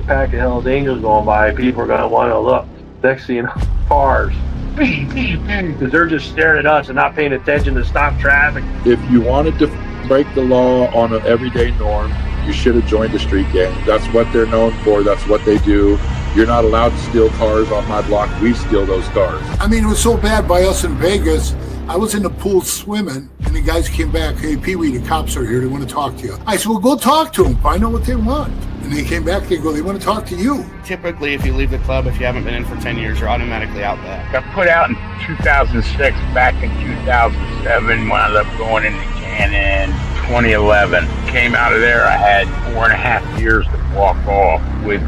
pack of Hell's Angels going by, people are going to want to look. Next thing you know, cars. Because they're just staring at us and not paying attention to stop traffic. If you wanted to break the law on an everyday norm, you should have joined a street gang. That's what they're known for. That's what they do. You're not allowed to steal cars on my block. We steal those cars. I mean, it was so bad by us in Vegas. I was in the pool swimming, and the guys came back. Hey, Pee-wee, the cops are here. They want to talk to you. I said, well, go talk to them. Find out what they want. And they came back. They go, they want to talk to you. Typically, if you leave the club, if you haven't been in for 10 years, you're automatically out back. Got put out in 2006. Back in 2007, wound up going into Chattin. 2011. Came out of there. I had 4.5 years to walk off with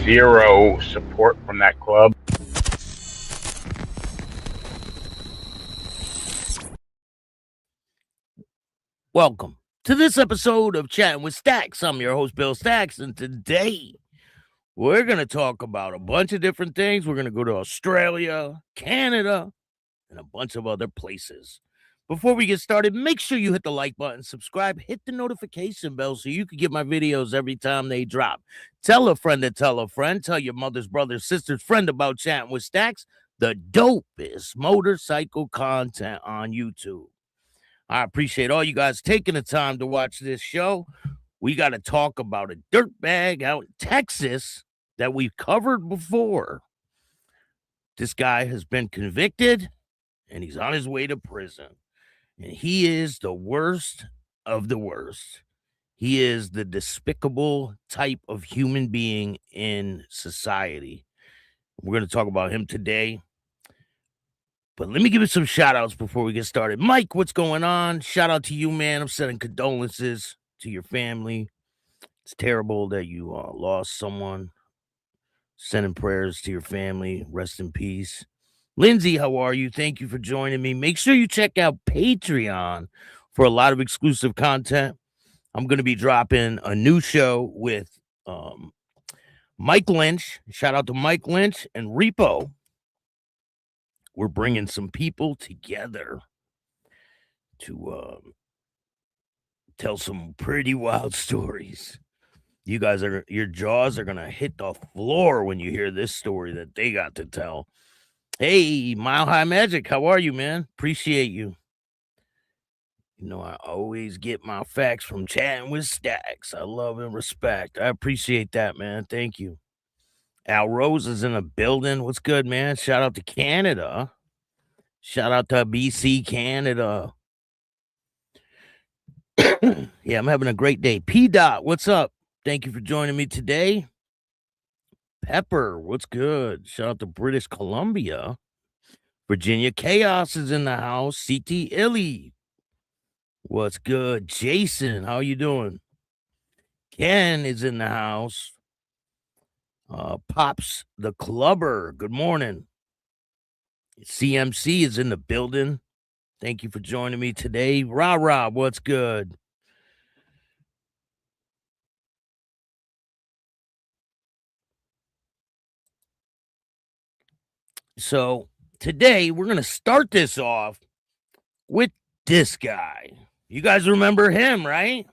zero support from that club. Welcome to this episode of Chatting with Staxx. I'm your host, Bill Staxx, and today we're going to talk about a bunch of different things. We're going to go to Australia, Canada, and a bunch of other places. Before we get started, make sure you hit the like button, subscribe, hit the notification bell so you can get my videos every time they drop. Tell a friend to tell a friend. Tell your mother's, brother's, sister's friend about Chatting with Staxx, the dopest motorcycle content on YouTube. I appreciate all you guys taking the time to watch this show. We got to talk about a dirtbag out in Texas that we've covered before. This guy has been convicted, and he's on his way to prison. And he is the worst of the worst. He is the despicable type of human being in society. We're going to talk about him today. But let me give you some shout outs before we get started. Mike, what's going on? Shout out to you, man. I'm sending condolences to your family. It's terrible that you lost someone. Sending prayers to your family. Rest in peace. Lindsay, how are you? Thank you for joining me. Make sure you check out Patreon for a lot of exclusive content. I'm going to be dropping a new show with Mike Lynch. Shout out to Mike Lynch and Repo. We're bringing some people together to tell some pretty wild stories. You guys your jaws are going to hit the floor when you hear this story that they got to tell. Hey, Mile High Magic, how are you, man? Appreciate you. You know, I always get my facts from Chatting with Staxx. I love and respect. I appreciate that, man. Thank you. Al Rose is in the building. What's good, man? Shout out to Canada. Shout out to BC, Canada. Yeah, I'm having a great day. P-Dot, what's up? Thank you for joining me today. Pepper, what's good? Shout out to British Columbia. Virginia Chaos is in the house. CT Illy, what's good? Jason, how you doing? Ken is in the house. Pops the Clubber, good morning. CMC is in the building. Thank you for joining me today. Rob, what's good? So today we're going to start this off with this guy. You guys remember him, right?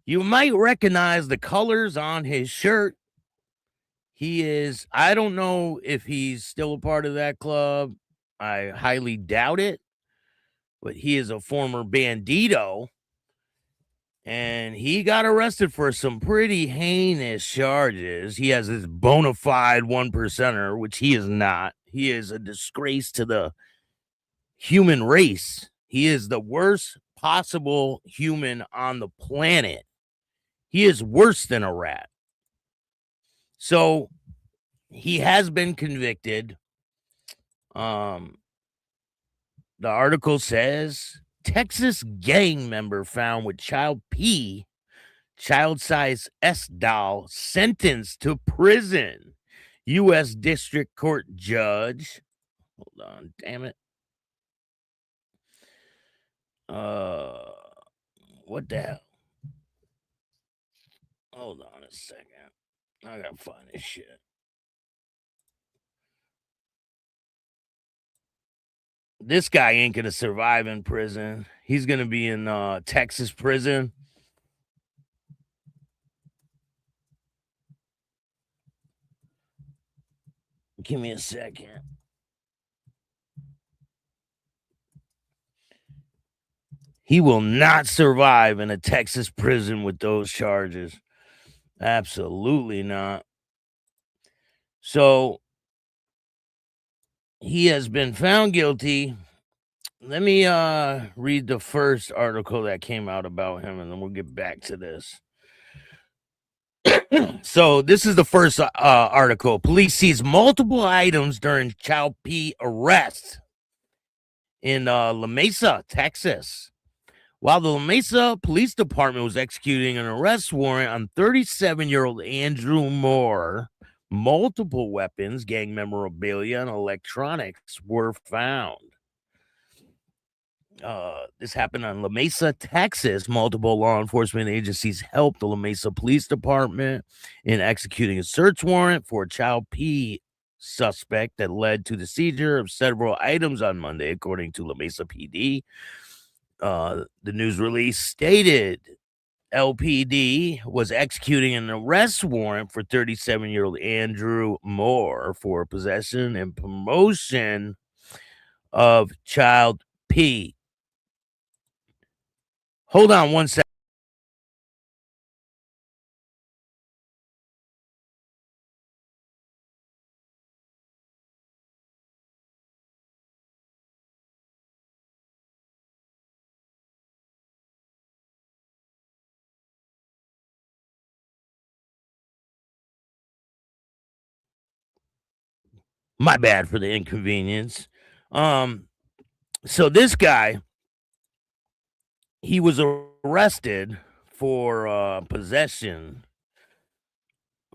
You might recognize the colors on his shirt. He is, I don't know if he's still a part of that club. I highly doubt it. But he is a former bandito. And he got arrested for some pretty heinous charges. He has this bona fide 1%er, which he is not. He is a disgrace to the human race. He is the worst possible human on the planet. He is worse than a rat. So he has been convicted. The article says Texas gang member found with child size S doll, sentenced to prison. U.S. District Court judge. Hold on, damn it. What the hell? Hold on a second. I gotta find this shit. This guy ain't gonna survive in prison. He's gonna be in Texas prison. Give me a second. He will not survive in a Texas prison with those charges. Absolutely not. So he has been found guilty. Let me read the first article that came out about him, and then we'll get back to this. So this is the first article. Police seize multiple items during Chow P arrest in La Mesa, Texas. While the La Mesa Police Department was executing an arrest warrant on 37-year-old Andrew Moore, multiple weapons, gang memorabilia, and electronics were found. This happened on La Mesa, Texas. Multiple law enforcement agencies helped the La Mesa Police Department in executing a search warrant for a Chow P suspect that led to the seizure of several items on Monday, according to La Mesa PD. The news release stated LPD was executing an arrest warrant for 37-year-old Andrew Moore for possession and promotion of child P. Hold on one second. My bad for the inconvenience. So this guy, he was arrested for possession,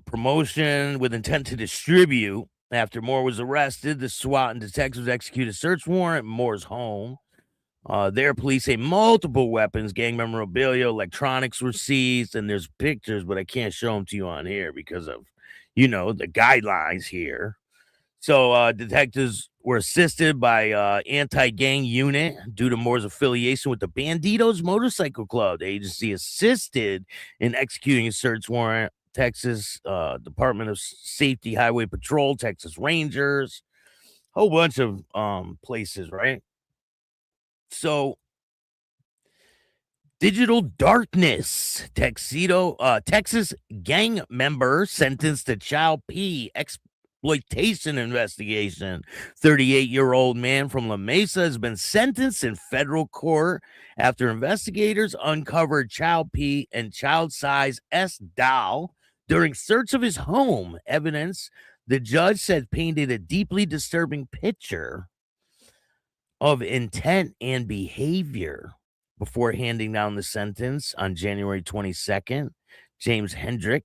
promotion with intent to distribute. After Moore was arrested, the SWAT and detectives executed a search warrant at Moore's home. There, police say multiple weapons, gang memorabilia, electronics were seized, and there's pictures, but I can't show them to you on here because of, the guidelines here. So detectives were assisted by anti-gang unit due to Moore's affiliation with the Mongols Motorcycle Club. The agency assisted in executing a search warrant. Texas Department of Safety Highway Patrol, Texas Rangers, whole bunch of places, right? So Digital Darkness, Texas gang member sentenced to child P exploitation investigation. 38-year-old man from La Mesa has been sentenced in federal court after investigators uncovered child P and child size S doll during search of his home. Evidence, the judge said, painted a deeply disturbing picture of intent and behavior. Before handing down the sentence on January 22nd, James Hendrick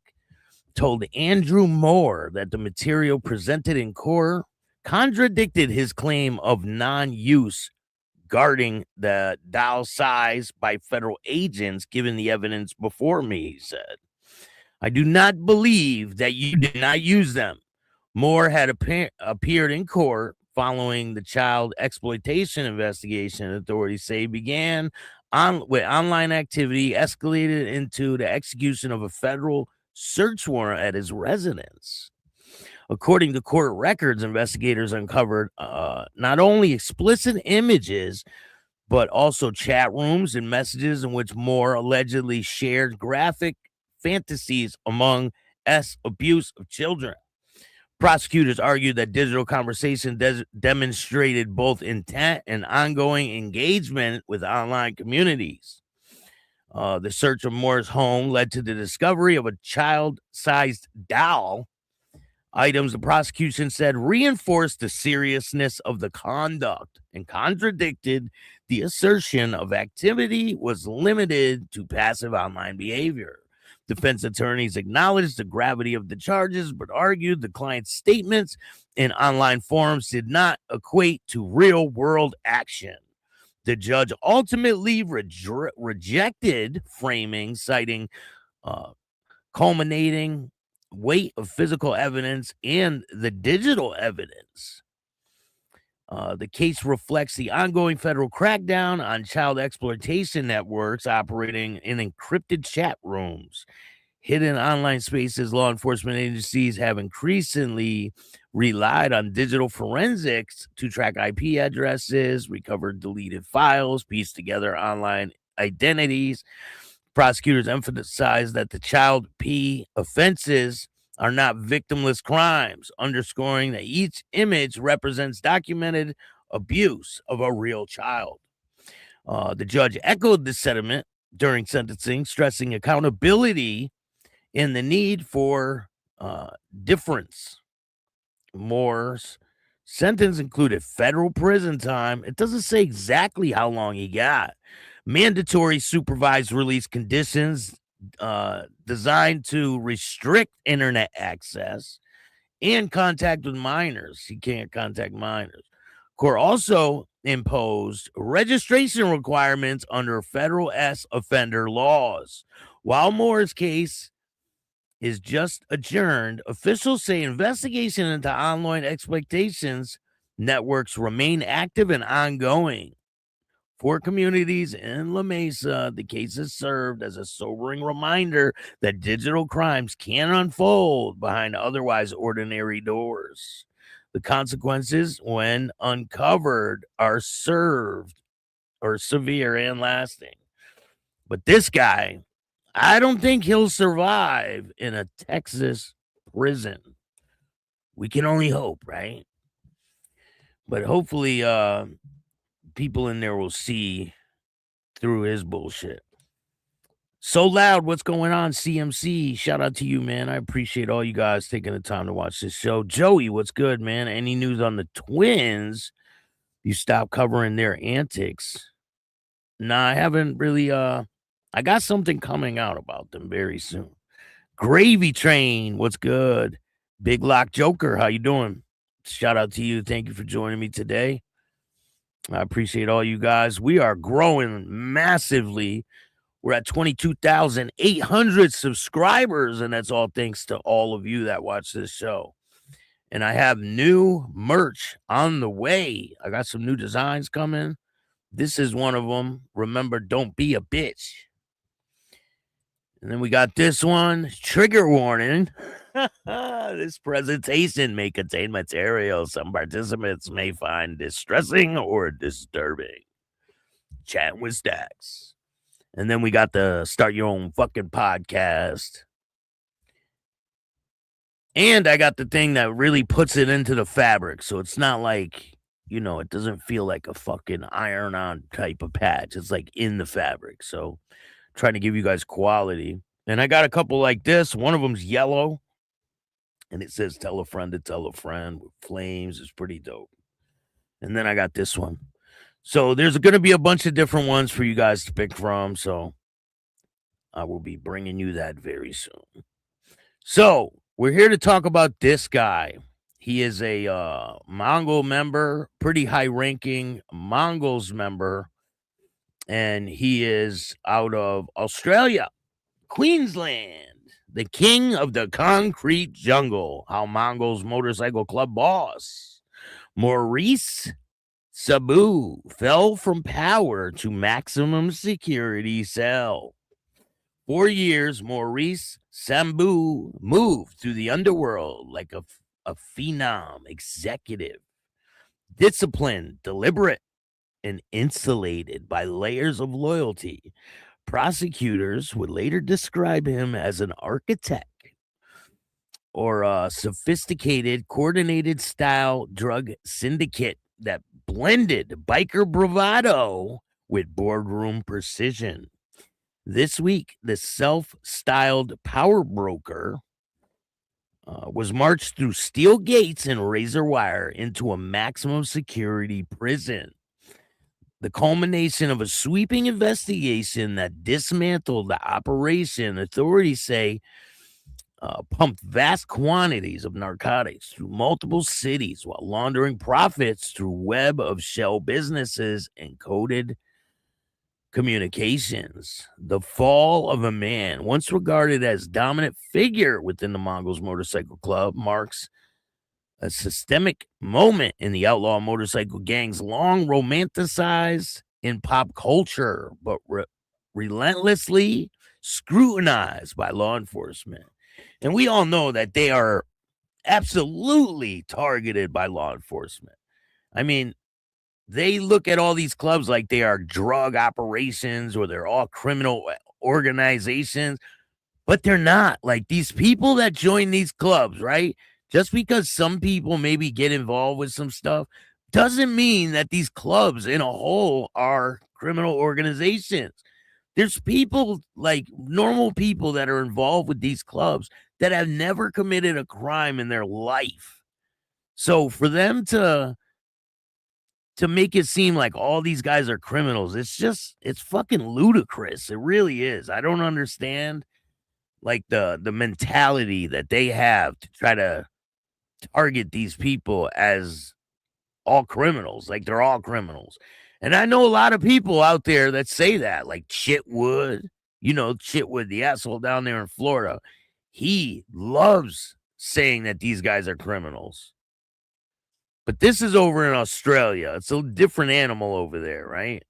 told Andrew Moore that the material presented in court contradicted his claim of non-use guarding the doll size by federal agents, given the evidence before me, he said. I do not believe that you did not use them. Moore had appeared in court following the child exploitation investigation authorities say began with online activity, escalated into the execution of a federal search warrant at his residence. According to court records, investigators uncovered not only explicit images, but also chat rooms and messages in which Moore allegedly shared graphic fantasies among abuse of children. Prosecutors argued that digital conversation demonstrated both intent and ongoing engagement with online communities. The search of Moore's home led to the discovery of a child-sized doll. Items, the prosecution said, reinforced the seriousness of the conduct and contradicted the assertion of activity was limited to passive online behavior. Defense attorneys acknowledged the gravity of the charges, but argued the client's statements in online forums did not equate to real-world action. The judge ultimately rejected framing, citing culminating weight of physical evidence and the digital evidence. The case reflects the ongoing federal crackdown on child exploitation networks operating in encrypted chat rooms. hidden online spaces, law enforcement agencies have increasingly relied on digital forensics to track IP addresses, recover deleted files, piece together online identities. Prosecutors emphasize that the child P offenses are not victimless crimes, underscoring that each image represents documented abuse of a real child. The judge echoed this sentiment during sentencing, stressing accountability and the need for difference. Moore's sentence included federal prison time. It doesn't say exactly how long he got. Mandatory supervised release conditions designed to restrict internet access and contact with minors. He can't contact minors. Court also imposed registration requirements under federal offender laws. While Moore's case is just adjourned, officials say investigation into online exploitations networks remain active and ongoing. For communities in La Mesa, the case has served as a sobering reminder that digital crimes can unfold behind otherwise ordinary doors. The consequences, when uncovered, are severe and lasting. But this guy, I don't think he'll survive in a Texas prison. We can only hope, right? But hopefully, people in there will see through his bullshit. So Loud, what's going on, CMC? Shout out to you, man. I appreciate all you guys taking the time to watch this show. Joey, what's good, man? Any news on the twins? You stopped covering their antics. Nah, I haven't really. I got something coming out about them very soon. Gravy Train, what's good? Big Lock Joker, how you doing? Shout out to you. Thank you for joining me today. I appreciate all you guys. We are growing massively. We're at 22,800 subscribers, and that's all thanks to all of you that watch this show. And I have new merch on the way. I got some new designs coming. This is one of them. Remember, don't be a bitch. And then we got this one. Trigger warning. This presentation may contain material some participants may find distressing or disturbing. Chatting with Staxx. And then we got the Start Your Own Fucking Podcast. And I got the thing that really puts it into the fabric. So it's not like, it doesn't feel like a fucking iron-on type of patch. It's like in the fabric. So trying to give you guys quality. And I got a couple like this. One of them's yellow. And it says tell a friend to tell a friend with flames. It's pretty dope. And then I got this one. So there's going to be a bunch of different ones for you guys to pick from. So I will be bringing you that very soon. So we're here to talk about this guy. He is a Mongol member, pretty high-ranking Mongols member. And he is out of Australia, Queensland. The king of the concrete jungle, how Mongols Motorcycle Club boss Maurice Sabu fell from power to maximum security cell. 4 years, Maurice Sabu moved through the underworld like a phenom executive, disciplined, deliberate, and insulated by layers of loyalty. Prosecutors would later describe him as an architect or a sophisticated, coordinated style drug syndicate that blended biker bravado with boardroom precision. This week, the self-styled power broker was marched through steel gates and razor wire into a maximum security prison. The culmination of a sweeping investigation that dismantled the operation, authorities say, pumped vast quantities of narcotics through multiple cities while laundering profits through web of shell businesses and coded communications. The fall of a man once regarded as dominant figure within the Mongols Motorcycle Club marks a systemic moment in the outlaw motorcycle gangs long romanticized in pop culture, but relentlessly scrutinized by law enforcement. And we all know that they are absolutely targeted by law enforcement. I mean, they look at all these clubs like they are drug operations or they're all criminal organizations, but they're not. Like these people that join these clubs, right? Just because some people maybe get involved with some stuff doesn't mean that these clubs in a whole are criminal organizations. There's people, like normal people, that are involved with these clubs that have never committed a crime in their life. So for them to make it seem like all these guys are criminals, it's fucking ludicrous. It really is. I don't understand like the mentality that they have to try to target these people as all criminals, like they're all criminals. And I know a lot of people out there that say that, like Chitwood, Chitwood, the asshole down there in Florida. He loves saying that these guys are criminals. But this is over in Australia. It's a different animal over there, right?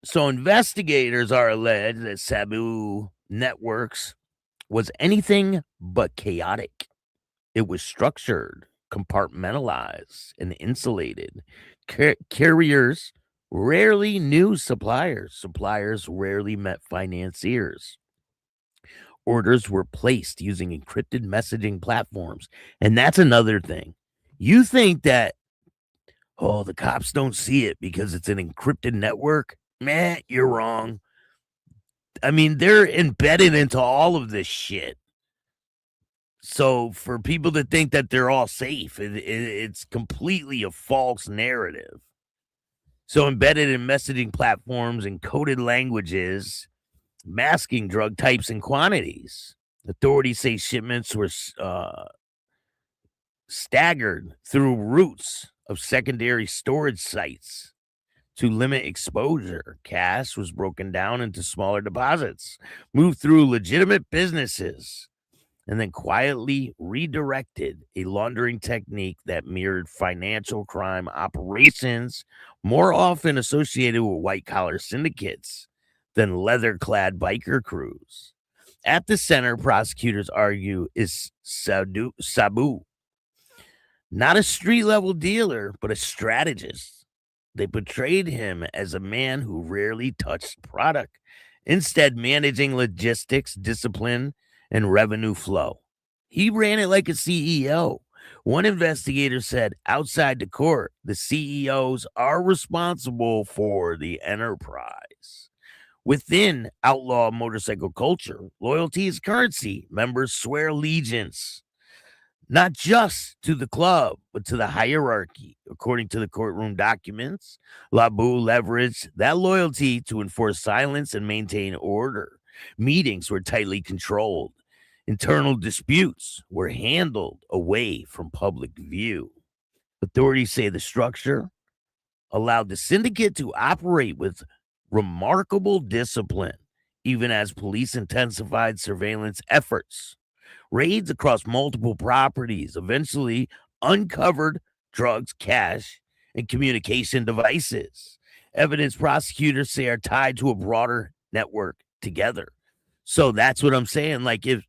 So investigators are alleged that Sabu Networks was anything but chaotic. It was structured, compartmentalized, and insulated. Carriers rarely knew suppliers. Suppliers rarely met financiers. Orders were placed using encrypted messaging platforms. And that's another thing. You think that, the cops don't see it because it's an encrypted network? Man, you're wrong. I mean, they're embedded into all of this shit. So for people to think that they're all safe, it's completely a false narrative. So embedded in messaging platforms and coded languages, masking drug types and quantities. Authorities say shipments were staggered through routes of secondary storage sites to limit exposure. Cash was broken down into smaller deposits, moved through legitimate businesses, and then quietly redirected, a laundering technique that mirrored financial crime operations, more often associated with white-collar syndicates than leather-clad biker crews. At the center, prosecutors argue, is Sabu. Not a street-level dealer, but a strategist. They portrayed him as a man who rarely touched product, instead managing logistics, discipline, and revenue flow. He ran it like a CEO. One investigator said outside the court, the CEOs are responsible for the enterprise. Within outlaw motorcycle culture, loyalty is currency. Members swear allegiance, not just to the club, but to the hierarchy. According to the courtroom documents, Sabu leveraged that loyalty to enforce silence and maintain order. Meetings were tightly controlled. Internal disputes were handled away from public view. Authorities say the structure allowed the syndicate to operate with remarkable discipline, even as police intensified surveillance efforts. Raids across multiple properties eventually uncovered drugs, cash, and communication devices. Evidence prosecutors say are tied to a broader network together. So that's what I'm saying. Like, if,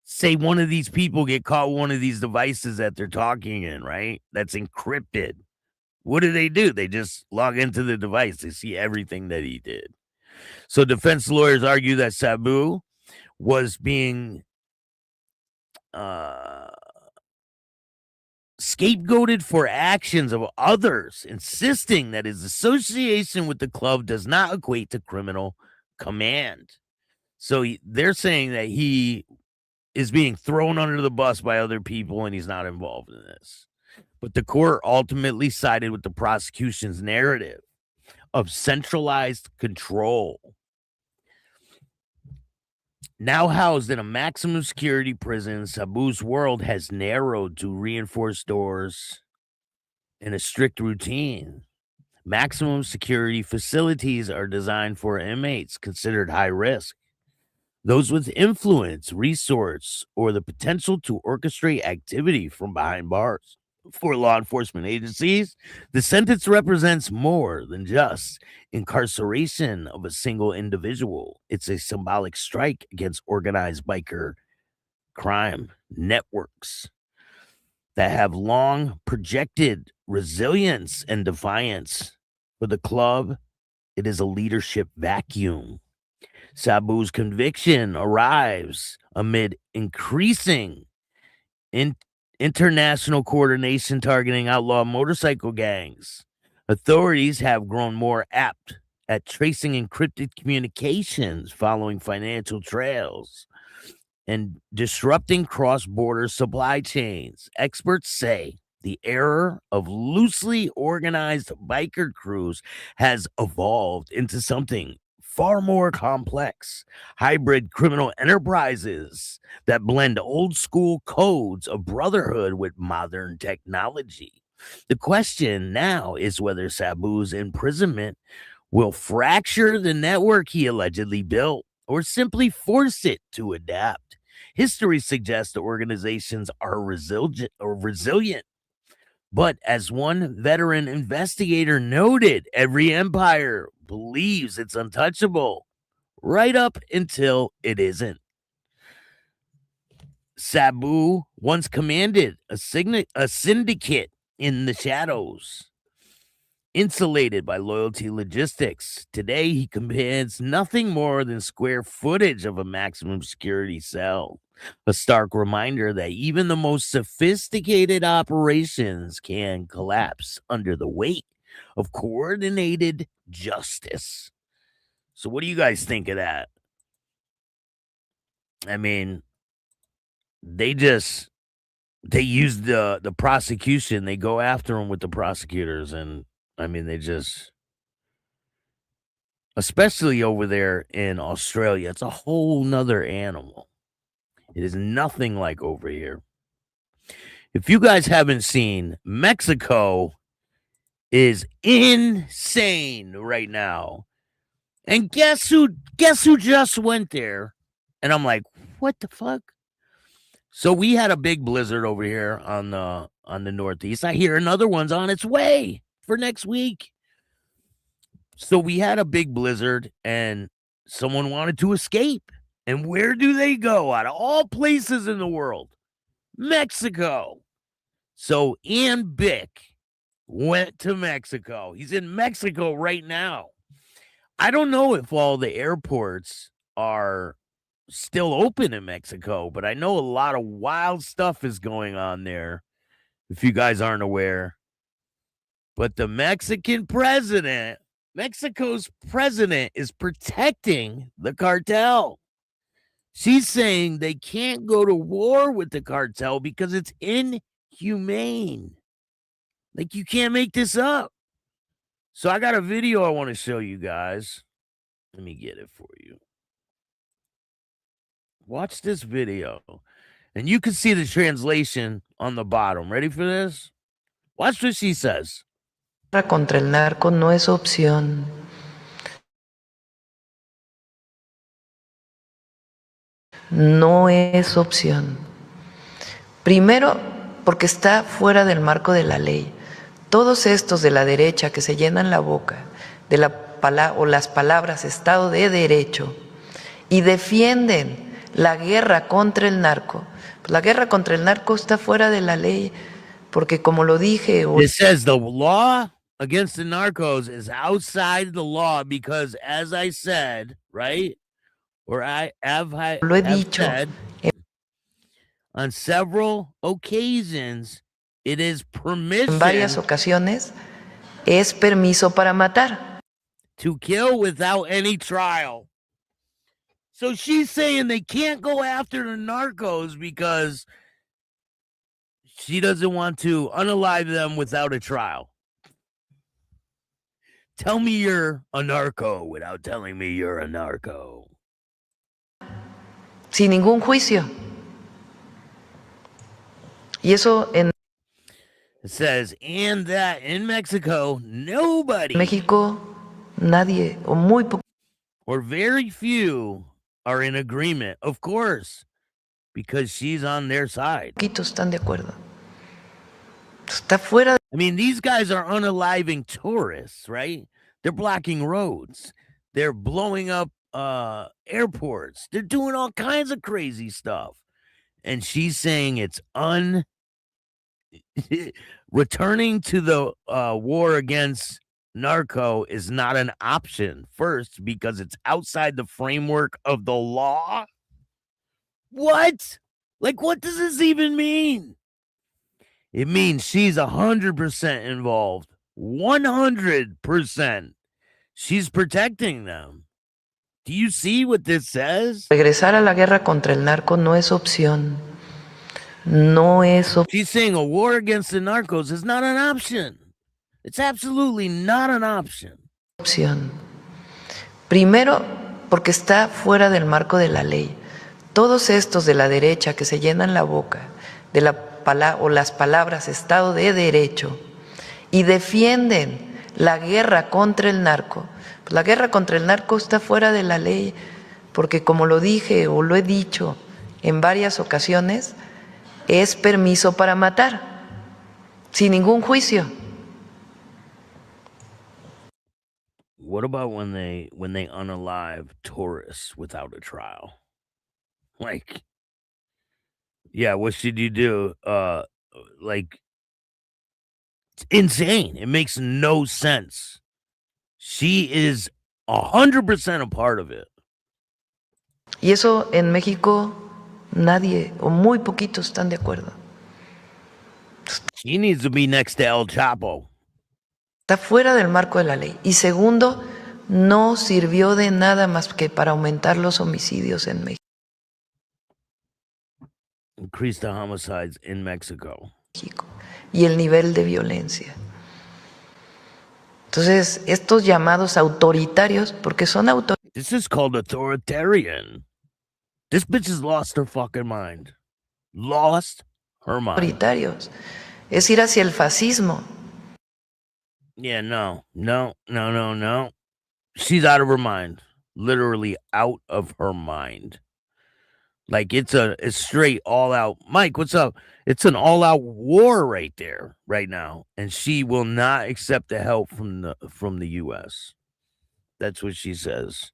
say, one of these people get caught with one of these devices that they're talking in, right? That's encrypted. What do? They just log into the device. They see everything that he did. So defense lawyers argue that Sabu was being scapegoated for actions of others, insisting that his association with the club does not equate to criminal command. So they're saying that he is being thrown under the bus by other people and he's not involved in this. But the court ultimately sided with the prosecution's narrative of centralized control. Now housed in a maximum security prison, Sabu's world has narrowed to reinforced doors and a strict routine. Maximum security facilities are designed for inmates considered high risk, those with influence, resource, or the potential to orchestrate activity from behind bars. For law enforcement agencies, the sentence represents more than just incarceration of a single individual. It's a symbolic strike against organized biker crime networks that have long projected resilience and defiance. For the club, it is a leadership vacuum. Sabu's conviction arrives amid increasing international coordination targeting outlaw motorcycle gangs. Authorities have grown more apt at tracing encrypted communications following financial trails and disrupting cross-border supply chains. Experts say the era of loosely organized biker crews has evolved into something far more complex, hybrid criminal enterprises that blend old school codes of brotherhood with modern technology. The question now is whether Sabu's imprisonment will fracture the network he allegedly built or simply force it to adapt. History suggests the organizations are resilient. But as one veteran investigator noted, every empire believes it's untouchable right up until it isn't. Sabu once commanded a syndicate in the shadows, insulated by loyalty logistics. Today, he commands nothing more than square footage of a maximum security cell. A stark reminder that even the most sophisticated operations can collapse under the weight of coordinated justice. So what do you guys think of that? I mean, they use the prosecution. They go after them with the prosecutors, and I mean, they just, especially over there in Australia, it's a whole nother animal. It is nothing like over here. If you guys haven't seen, Mexico is insane right now. And guess who just went there? And I'm like, what the fuck? So we had a big blizzard over here on the Northeast. I hear another one's on its way for next week. So we had a big blizzard and someone wanted to escape. And where do they go? Out of all places in the world, Mexico. So Ian Bick went to Mexico. He's in Mexico right now. I don't know if all the airports are still open in Mexico, but I know a lot of wild stuff is going on there, if you guys aren't aware. But the Mexico's president is protecting the cartel. She's saying they can't go to war with the cartel because it's inhumane. Like, you can't make this up. So I got a video I want to show you guys. Let me get it for you. Watch this video. And you can see the translation on the bottom. Ready for this? Watch what she says. Contra el narco no es opción. No es opción. Primero, porque está fuera del marco de la ley. Todos estos de la derecha que se llenan la boca de las palabras Estado de Derecho y defienden la guerra contra el narco. Pues la guerra contra el narco está fuera de la ley, porque como lo dije... It says the law against the narcos is outside the law because, as I said, right? Or I have said on several occasions, it is permission. En varias ocasiones es permiso para matar. To kill without any trial. So she's saying they can't go after the narcos because she doesn't want to unalive them without a trial. Tell me you're a narco without telling me you're a narco. Sin ningún juicio. Y eso en It says, and that in Mexico, nobody, México, nadie o muy poco or very few are in agreement, of course, because she's on their side. están de acuerdo. Está fuera. I mean, these guys are unaliving tourists, right? They're blocking roads. They're blowing up airports. They're doing all kinds of crazy stuff. And she's saying it's returning to the war against narco is not an option. First, because it's outside the framework of the law. What? Like, what does this even mean? It means she's 100% involved. 100%. She's protecting them. Do you see what this says? Regresar a la guerra contra el narco no es opción. No es opción. She's saying a war against the narcos is not an option. It's absolutely not an option. Primero, porque está fuera del marco de la ley. Todos estos de la derecha que se llenan la boca de las palabras Estado de Derecho y defienden la guerra contra el narco. Pues la guerra contra el narco está fuera de la ley, porque como lo dije o lo he dicho en varias ocasiones, es permiso para matar, sin ningún juicio. What about when they unalive tourists without a trial? Like, yeah, what should you do? Like, it's insane. It makes no sense. She is 100% a part of it. Y eso en México nadie o muy poquitos están de acuerdo. She needs to be next to El Chapo. Está fuera del marco de la ley. Y segundo, no sirvió de nada más que para aumentar los homicidios en México. Increase the homicides in Mexico. Y el nivel de violencia. Entonces, estos llamados autoritarios, porque son autoritarios. This is called authoritarian. This bitch has lost her fucking mind. Lost her mind. Autoritarios. Es ir hacia el fascismo. Yeah, no. She's out of her mind. Literally out of her mind. Like, it's straight all out. Mike, what's up? It's an all out war right there, right now. And she will not accept the help from the US. That's what she says.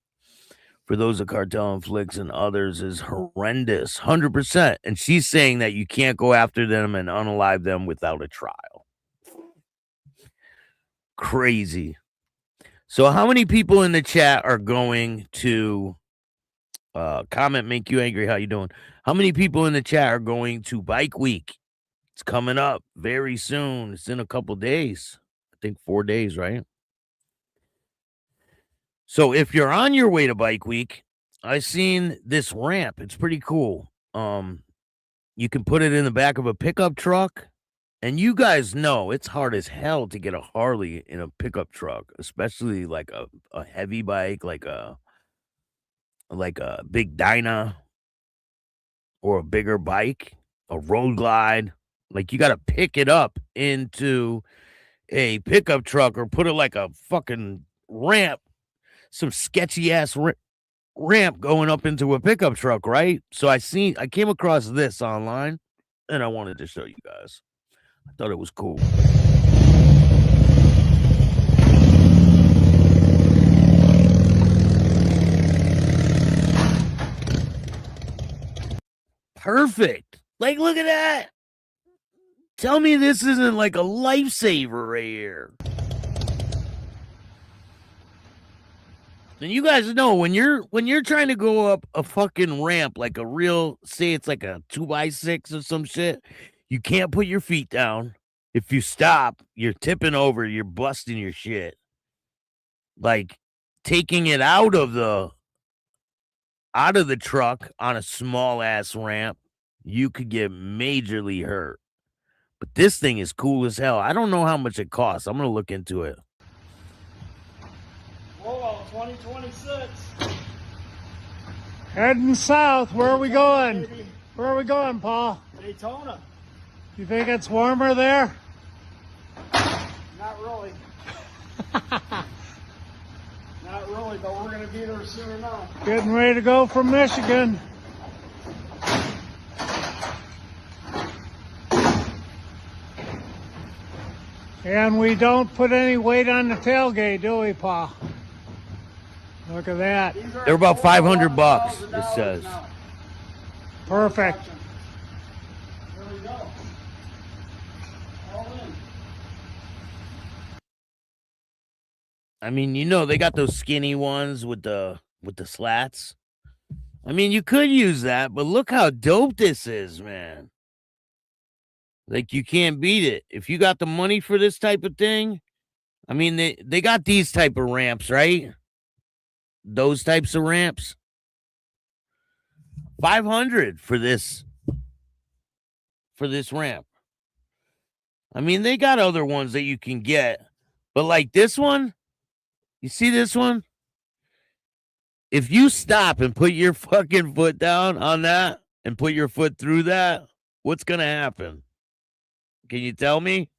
For those of cartel inflicts and others is horrendous. 100%. And she's saying that you can't go after them and unalive them without a trial. Crazy. So how many people in the chat are going to comment make you angry? How you doing? How many people in the chat are going to Bike Week? It's coming up very soon. It's in a couple days. I think 4 days, right? So if you're on your way to Bike Week, I seen this ramp. It's pretty cool. You can put it in the back of a pickup truck. And you guys know it's hard as hell to get a Harley in a pickup truck, especially like a heavy bike, like a big Dyna or a bigger bike, a Road Glide. Like, you got to pick it up into a pickup truck or put it like a fucking ramp, some sketchy ass ramp going up into a pickup truck, right? So I came across this online and I wanted to show you guys. I thought it was cool. Perfect. Like, look at that. Tell me this isn't like a lifesaver right here. And you guys know when you're trying to go up a fucking ramp, like a real, say it's like a 2x6 or some shit, you can't put your feet down. If you stop, you're tipping over, you're busting your shit. Like, taking it out of the truck on a small ass ramp, you could get majorly hurt. But this thing is cool as hell. I don't know how much it costs. I'm gonna look into it. Whoa, 2026. Heading south. Where are we going? Where are we going, Paul? Daytona. You think it's warmer there? Not really. Not really, but we're going to be there soon enough. Getting ready to go from Michigan. And we don't put any weight on the tailgate, do we, Pa? Look at that. They're about $500, it says. Perfect. There we go. All in. I mean, you know, they got those skinny ones with the slats. I mean, you could use that, but look how dope this is, man. Like, you can't beat it. If you got the money for this type of thing, I mean, they got these type of ramps, right? Those types of ramps. $500 for this ramp. I mean, they got other ones that you can get, but like this one, you see this one? If you stop and put your fucking foot down on that and put your foot through that, what's going to happen? Can you tell me?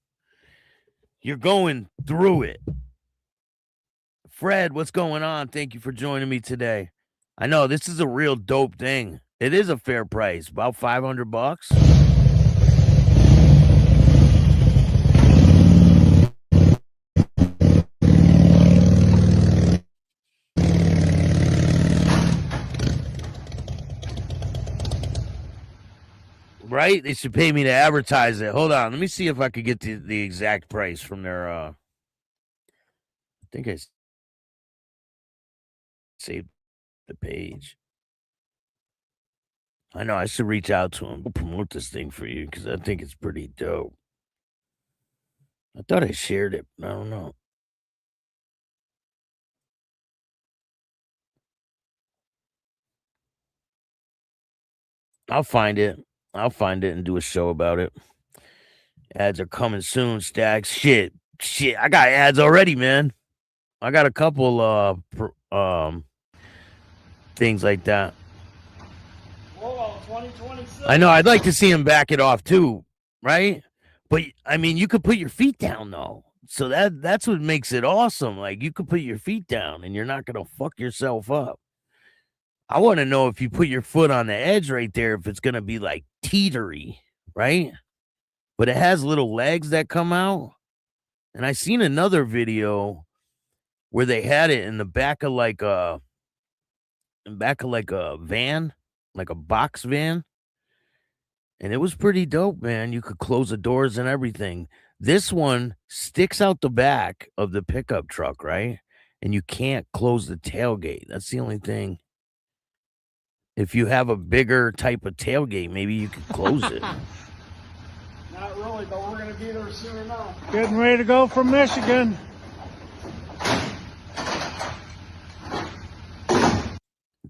You're going through it. Fred, what's going on? Thank you for joining me today. I know this is a real dope thing. It is a fair price, about $500. Right? They should pay me to advertise it. Hold on. Let me see if I could get the exact price from their I think I saved the page. I know I should reach out to them. We'll promote this thing for you because I think it's pretty dope. I thought I shared it. I don't know. I'll find it. I'll find it and do a show about it. Ads are coming soon, Staxx. Shit. I got ads already, man. I got a couple things like that. Whoa, 2026. I know. I'd like to see him back it off too, right? But I mean, you could put your feet down though, so that's what makes it awesome. Like you could put your feet down, and you're not gonna fuck yourself up. I want to know if you put your foot on the edge right there, if it's gonna be like teetery, right? But it has little legs that come out, and I seen another video where they had it in the back of like a van, like a box van. And it was pretty dope, man. You could close the doors and everything. This one sticks out the back of the pickup truck, right? And you can't close the tailgate. That's the only thing. If you have a bigger type of tailgate, maybe you could close it. Not really, but we're going to be there soon enough. Getting ready to go from Michigan.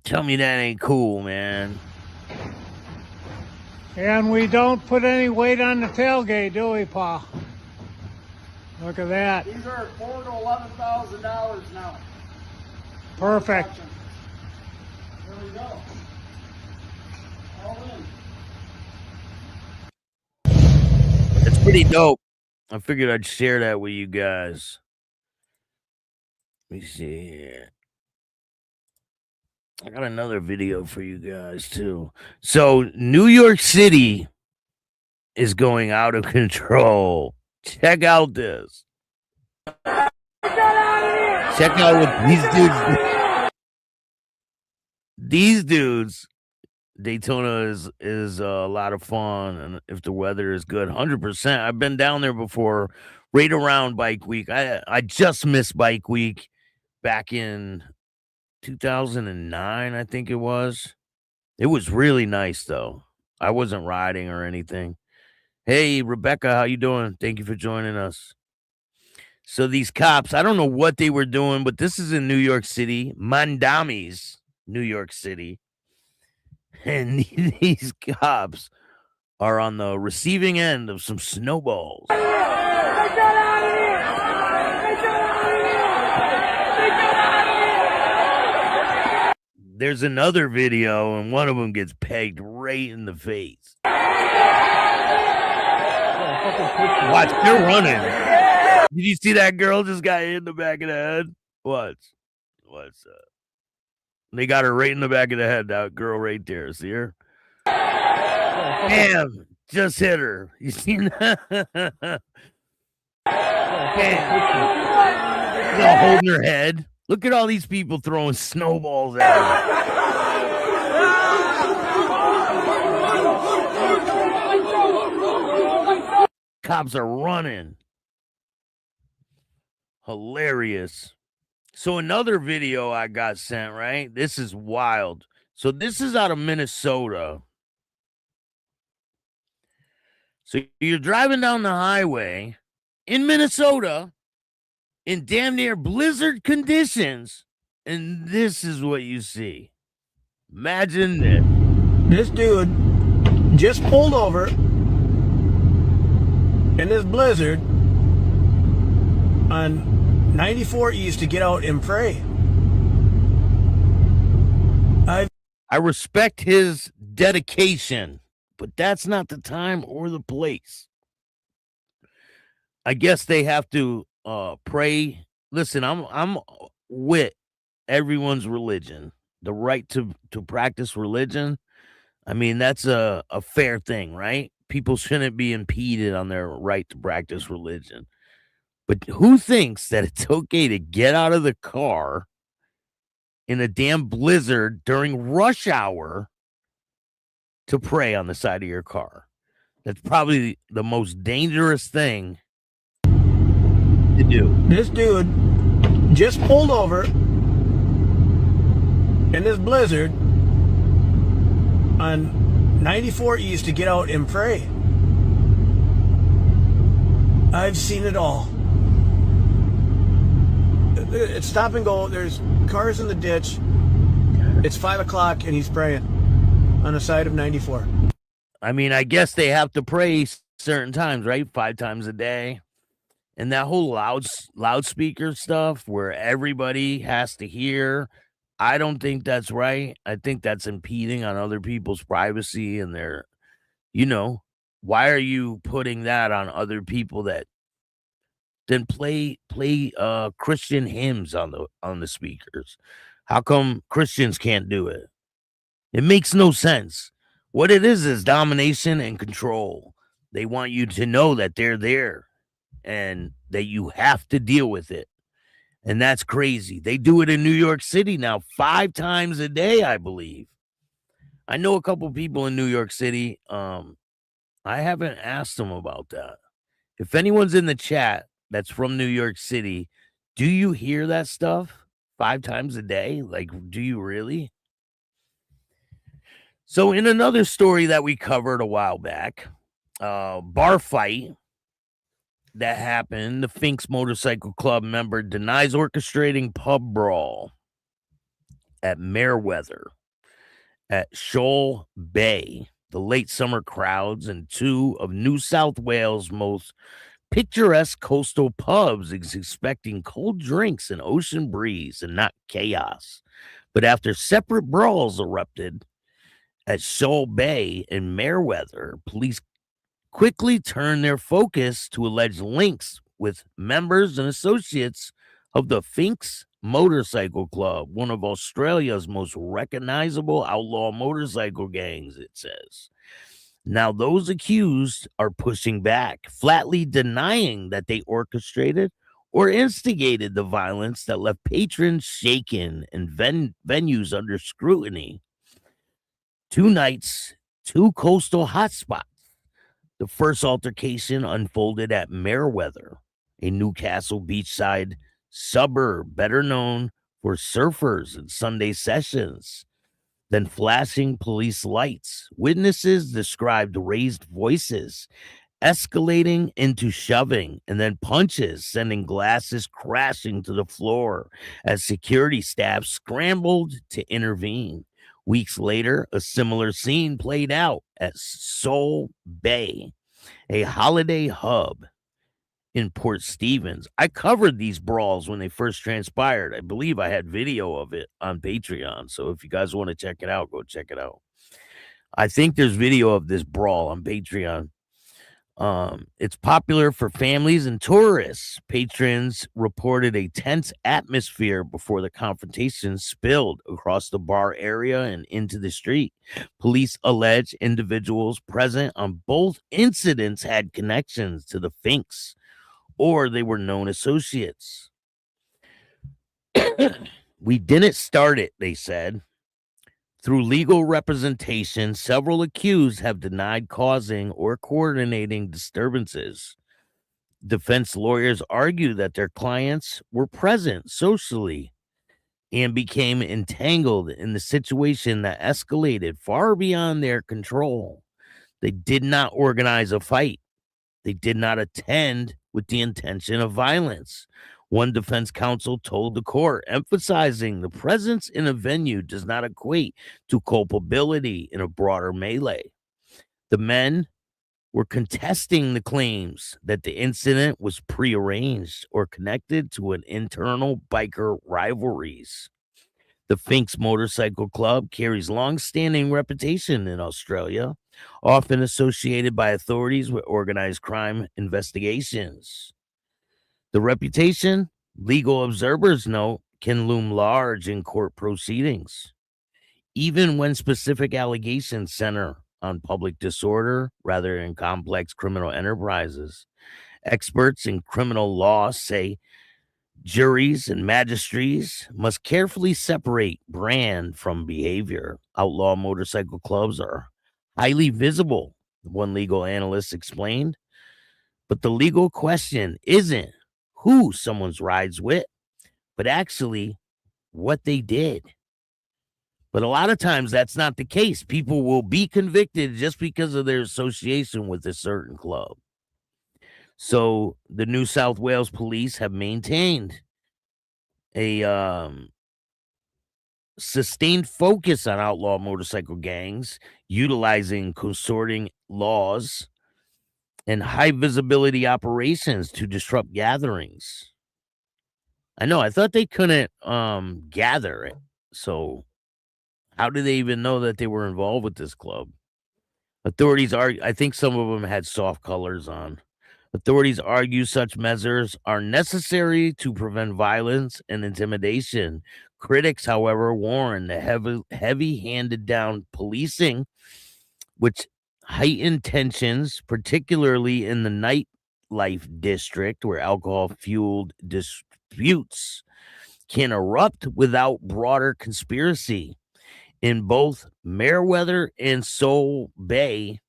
Tell me that ain't cool, man. And we don't put any weight on the tailgate, do we, Pa? Look at that. These are $4,000 to $11,000 now. Perfect. There we go. All in. It's pretty dope. I figured I'd share that with you guys. Let me see here. I got another video for you guys too. So New York City is going out of control. Check out this. Check out what these dudes. These dudes. Daytona is a lot of fun, and if the weather is good, 100%. I've been down there before, right around Bike Week. I just missed Bike Week back in 2009, I think it was. It was really nice though. I wasn't riding or anything. Hey Rebecca, how you doing? Thank you for joining us. So these cops, I don't know what they were doing, but this is in New York City, Mandamis, New York City. And these cops are on the receiving end of some snowballs. There's another video, and one of them gets pegged right in the face. Watch, they're running. Did you see that girl just got hit in the back of the head? What's They got her right in the back of the head, that girl right there. See her? Damn, just hit her. You seen that? They're all holding their head. Look at all these people throwing snowballs at them. Cops are running. Hilarious. So another video I got sent, right? This is wild. So this is out of Minnesota. So you're driving down the highway in Minnesota in damn near blizzard conditions, and this is what you see. Imagine this. This dude just pulled over in this blizzard on 94 East to get out and pray. I respect his dedication, but that's not the time or the place. I guess they have to pray. Listen, I'm with everyone's religion. The right to practice religion. I mean, that's a fair thing, right? People shouldn't be impeded on their right to practice religion. But who thinks that it's okay to get out of the car in a damn blizzard during rush hour to pray on the side of your car? That's probably the most dangerous thing to do. This dude just pulled over in this blizzard on 94 East to get out and pray. I've seen it all. It's stop and go. There's cars in the ditch. It's 5 o'clock and he's praying on the side of 94. I mean, I guess they have to pray certain times, right? 5 times a day. And that whole loudspeaker stuff where everybody has to hear, I don't think that's right. I think that's impeding on other people's privacy and their, why are you putting that on other people that then play Christian hymns on the speakers? How come Christians can't do it? It makes no sense. What it is domination and control. They want you to know that they're there and that you have to deal with it. And that's crazy. They do it in New York City now 5 times a day, I believe. I know a couple people in New York City. I haven't asked them about that. If anyone's in the chat that's from New York City, do you hear that stuff 5 times a day? Like, do you really? So in another story that we covered a while back, bar fight that happened, the Finks Motorcycle Club member denies orchestrating pub brawl at Meriwether at Shoal Bay. The late summer crowds in 2 of New South Wales' most picturesque coastal pubs is expecting cold drinks and ocean breeze and not chaos. But after separate brawls erupted at Shoal Bay in Meriwether, police quickly turned their focus to alleged links with members and associates of the Finks Motorcycle Club, one of Australia's most recognizable outlaw motorcycle gangs, it says. Now, those accused are pushing back, flatly denying that they orchestrated or instigated the violence that left patrons shaken and venues under scrutiny. 2 nights, 2 coastal hotspots. The first altercation unfolded at Meriwether, a Newcastle beachside suburb better known for surfers and Sunday sessions. Then flashing police lights. Witnesses described raised voices, escalating into shoving, and then punches, sending glasses crashing to the floor as security staff scrambled to intervene. Weeks later, a similar scene played out at Shoal Bay, a holiday hub in Port Stevens. I covered these brawls when they first transpired. I believe I had video of it on Patreon. So if you guys want to check it out, go check it out. I think there's video of this brawl on Patreon. It's popular for families and tourists. Patrons reported a tense atmosphere before the confrontation spilled across the bar area and into the street. Police allege individuals present on both incidents had connections to the Finks or they were known associates. We didn't start it, they said. Through legal representation, several accused have denied causing or coordinating disturbances. Defense lawyers argue that their clients were present socially and became entangled in the situation that escalated far beyond their control. They did not organize a fight. They did not attend with the intention of violence. One defense counsel told the court, emphasizing the presence in a venue does not equate to culpability in a broader melee. The men were contesting the claims that the incident was prearranged or connected to an internal biker rivalries. The Finks Motorcycle Club carries long-standing reputation in Australia, often associated by authorities with organized crime investigations. The reputation, legal observers note, can loom large in court proceedings, even when specific allegations center on public disorder rather than complex criminal enterprises. Experts in criminal law say juries and magistrates must carefully separate brand from behavior. Outlaw motorcycle clubs are highly visible, one legal analyst explained. But the legal question isn't who someone rides with, but actually what they did. But a lot of times that's not the case. People will be convicted just because of their association with a certain club. So the New South Wales police have maintained a sustained focus on outlaw motorcycle gangs, utilizing consorting laws and high visibility operations to disrupt gatherings. I know, I thought they couldn't gather it. So how do they even know that they were involved with this club? Authorities are, I think some of them had soft colors on. Authorities argue such measures are necessary to prevent violence and intimidation. Critics, however, warn the heavy-handed down policing, which heightened tensions, particularly in the nightlife district where alcohol-fueled disputes can erupt without broader conspiracy. In both Meriwether and Soul Bay,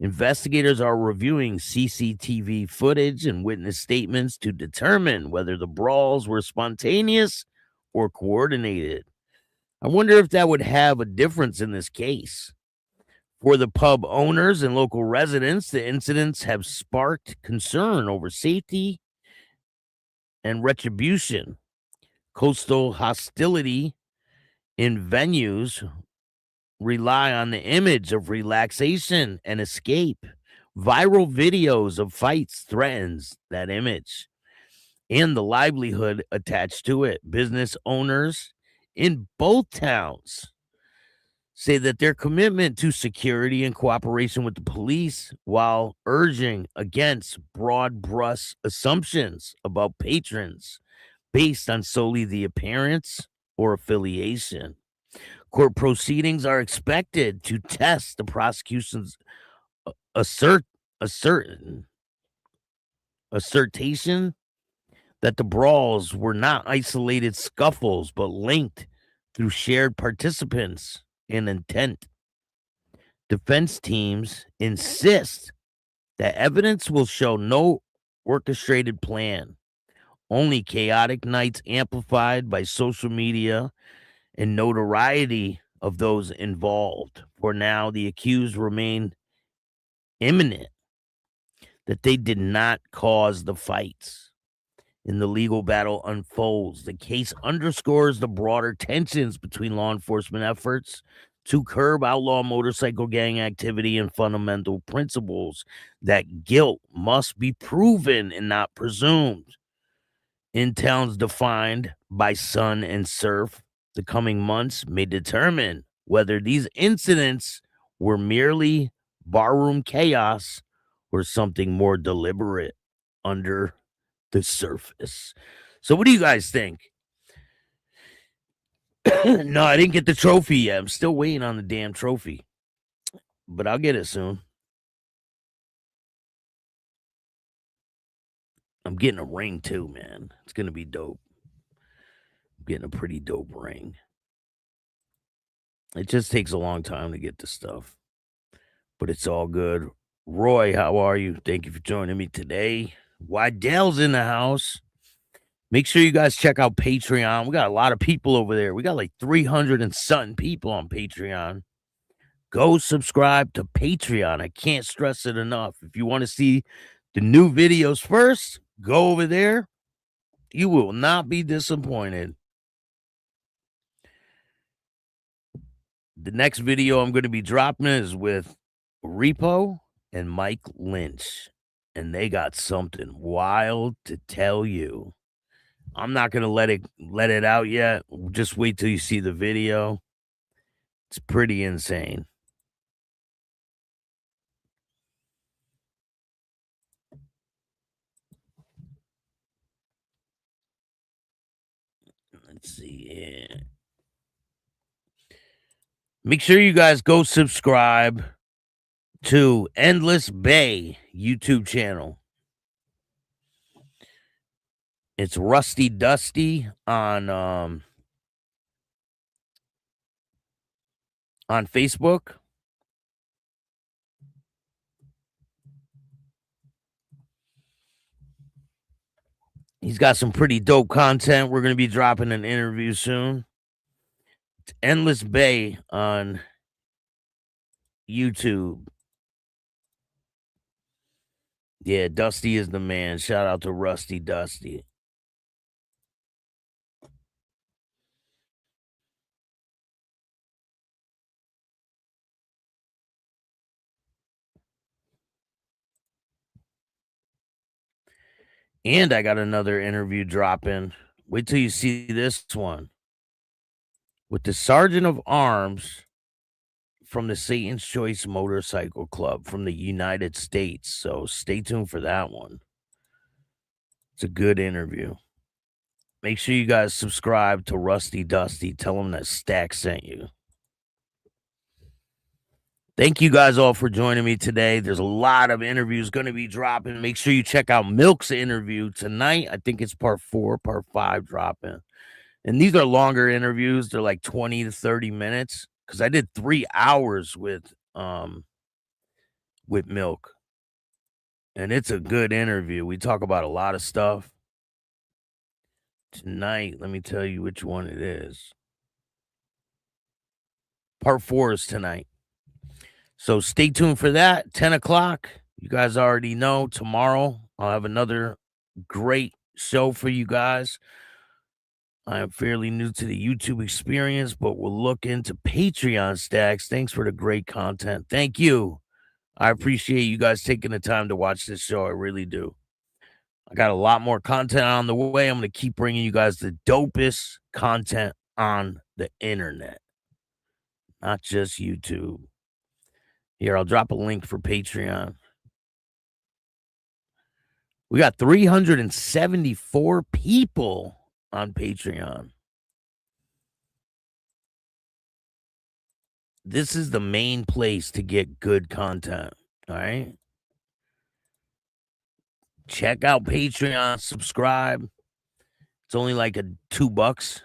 investigators are reviewing CCTV footage and witness statements to determine whether the brawls were spontaneous or coordinated. I wonder if that would have a difference in this case. For the pub owners and local residents, the incidents have sparked concern over safety and retribution. Coastal hostility in venues rely on the image of relaxation and escape. Viral videos of fights threatens that image and the livelihood attached to it. Business owners in both towns say that their commitment to security and cooperation with the police, while urging against broad brush assumptions about patrons based on solely the appearance or affiliation. Court proceedings are expected to test the prosecution's assertion that the brawls were not isolated scuffles, but linked through shared participants and intent. Defense teams insist that evidence will show no orchestrated plan, only chaotic nights amplified by social media and notoriety of those involved. For now, the accused remain imminent that they did not cause the fights. In the legal battle unfolds, the case underscores the broader tensions between law enforcement efforts to curb outlaw motorcycle gang activity and fundamental principles that guilt must be proven and not presumed. In towns defined by sun and surf, the coming months may determine whether these incidents were merely barroom chaos or something more deliberate under the surface. So what do you guys think? No, I didn't get the trophy yet. I'm still waiting on the damn trophy, but I'll get it soon. I'm getting a ring too, man. It's going to be dope. I'm getting a pretty dope ring. It just takes a long time to get the stuff, but it's all good. Roy, how are you? Thank you for joining me today. Waddell's in the house. Make sure you guys check out Patreon. We got a lot of people over there. We got like 300 and something people on Patreon. Go subscribe to Patreon. I can't stress it enough. If you want to see the new videos first, go over there. You will not be disappointed. The next video I'm going to be dropping is with Repo and Mike Lynch, and they got something wild to tell you. I'm not going to let it out yet. Just wait till you see the video. It's pretty insane. Let's see here. Make sure you guys go subscribe to Endless Bay YouTube channel. It's Rusty Dusty on Facebook. He's got some pretty dope content. We're going to be dropping an interview soon. It's Endless Bay on YouTube. Yeah, Dusty is the man. Shout out to Rusty Dusty. And I got another interview dropping. Wait till you see this one. With the Sergeant of Arms from the Satan's Choice Motorcycle Club from the United States. So stay tuned for that one. It's a good interview. Make sure you guys subscribe to Rusty Dusty. Tell him that Staxx sent you. Thank you guys all for joining me today. There's a lot of interviews going to be dropping. Make sure you check out Milk's interview tonight. I think it's part 4, part 5 dropping. And these are longer interviews. They're like 20 to 30 minutes because I did 3 hours with Milk. And it's a good interview. We talk about a lot of stuff. Tonight, let me tell you which one it is. Part 4 is tonight. So stay tuned for that. 10 o'clock. You guys already know. Tomorrow, I'll have another great show for you guys. I am fairly new to the YouTube experience, but we'll look into Patreon Staxx. Thanks for the great content. Thank you. I appreciate you guys taking the time to watch this show. I really do. I got a lot more content on the way. I'm going to keep bringing you guys the dopest content on the internet, not just YouTube. Here, I'll drop a link for Patreon. We got 374 people on Patreon. This is the main place to get good content, all right? Check out Patreon, subscribe. It's only like $2.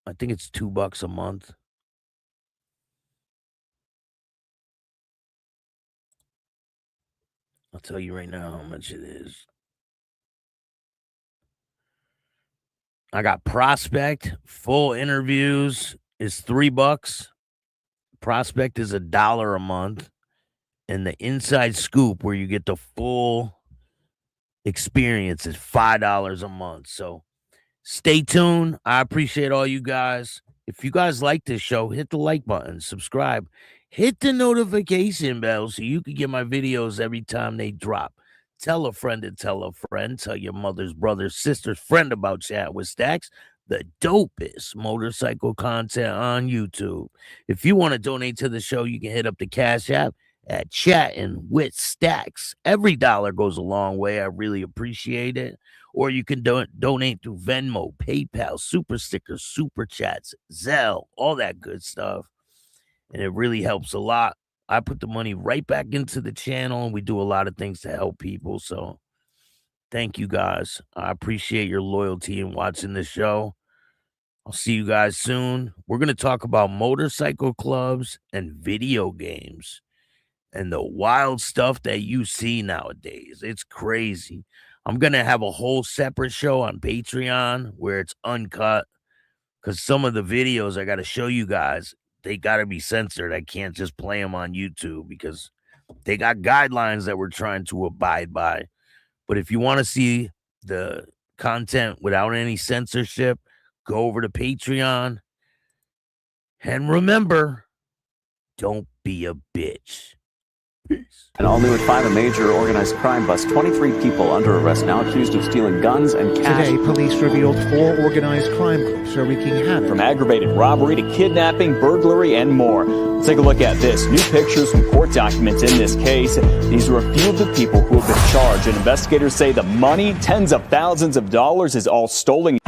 I think it's $2 a month. I'll tell you right now how much it is. I got Prospect, full interviews is $3. Prospect is $1 a month. And the Inside Scoop, where you get the full experience, is $5 a month. So stay tuned. I appreciate all you guys. If you guys like this show, hit the like button, subscribe, hit the notification bell so you can get my videos every time they drop. Tell a friend to tell a friend. Tell your mother's brother's sister's friend about Chat with Staxx, the dopest motorcycle content on YouTube. If you want to donate to the show, you can hit up the Cash App at Chattin with Staxx. Every dollar goes a long way. I really appreciate it. Or you can donate through Venmo, PayPal, Super Stickers, Super Chats, Zelle, all that good stuff. And it really helps a lot. I put the money right back into the channel, and we do a lot of things to help people. So Thank you guys. I appreciate your loyalty in watching this show. I'll see you guys soon. We're going to talk about motorcycle clubs and video games and the wild stuff that you see nowadays. It's crazy. I'm going to have a whole separate show on Patreon where it's uncut, because some of the videos I got to show you guys, they got to be censored. I can't just play them on YouTube because they got guidelines that we're trying to abide by. But if you want to see the content without any censorship, go over to Patreon. And remember, don't be a bitch. Peace. And all new at 5, a major organized crime bust. 23 people under arrest now, accused of stealing guns and cash. Today, police revealed 4 organized crime groups are wreaking havoc. From aggravated robbery to kidnapping, burglary, and more. Let's take a look at this. New pictures from court documents in this case. These are a few of the people who have been charged, and investigators say the money, tens of thousands of dollars, is all stolen.